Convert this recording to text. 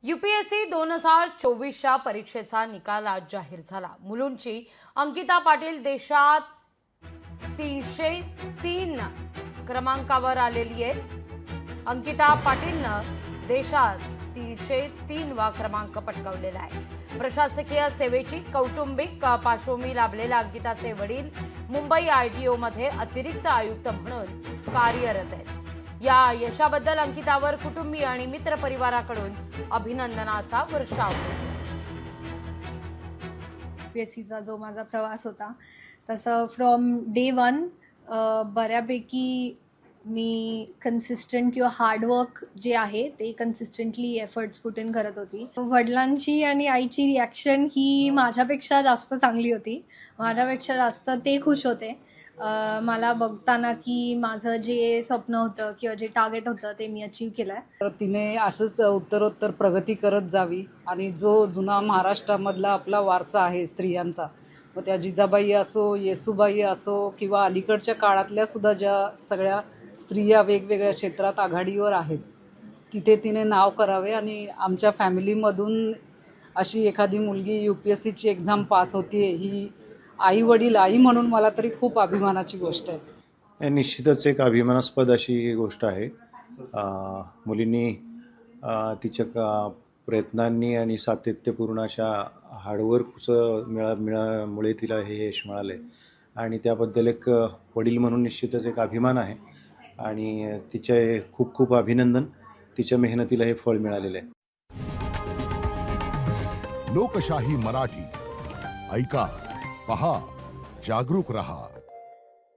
UPSC 2024च्या परीक्षेचा निकाल आज जाहीर झाला। मुलुंडची अंकिता पाटील देशात 303 क्रमांकावर आलेली आहे। अंकिता पाटीलनं देशात 303वा क्रमांक पटकावलेला आहे। प्रशासकीय सेवेची कौटुंबिक पार्श्वभूमी लाभलेल्या अंकिताचे वडील मुंबई आयटीओ मध्ये अतिरिक्त आयुक्त म्हणून कार्यरत आहेत। या यशाबद्दल अंकितावर कुटुंबीय आणि मित्र परिवाराकडून अभिनंदनाचा वर्षाव होतो। यूपीएससीचा जो माझा प्रवास होता तसं फ्रॉम डे वन बऱ्यापैकी मी कन्सिस्टंट किंवा हार्डवर्क जे आहे ते कन्सिस्टंटली एफर्ट्स पुट इन करत होती। वडिलांची आणि आईची रिॲक्शन ही माझ्यापेक्षा जास्त चांगली होती। माझ्यापेक्षा जास्त ते खुश होते मला बघताना की माझं जे स्वप्न होतं किंवा जे टार्गेट होतं ते मी अचीव केलं आहे। तर तिने असंच उत्तरोत्तर प्रगती करत जावी आणि जो जुना महाराष्ट्रामधला आपला वारसा आहे स्त्रियांचा, मग त्या जिजाबाई असो, येसूबाई असो किंवा अलीकडच्या काळातल्या सुद्धा ज्या सगळ्या स्त्रिया वेगवेगळ्या क्षेत्रात आघाडीवर आहेत, तिथे तिने नाव करावे आणि आमच्या फॅमिलीमधून अशी एखादी मुलगी UPSCची एक्झाम पास होतीये ही आई म्हणून मला तरी खूप अभिमानाची गोष्ट आहे। निश्चितच एक अभिमानास्पद अशी गोष्ट आहे। मुलींनी तिच्या प्रयत्नांनी आणि सातत्यपूर्ण अशा हार्डवर्कचं मुळे तिला हे यश मिळाले आणि त्याबद्दल एक वडील म्हणून निश्चितच एक अभिमान आहे आणि तिचे खूप खूप अभिनंदन। तिच्या मेहनतीला हे फळ मिळालेले आहे। लोकशाही मराठी ऐका, पहा, जागरूक रहा।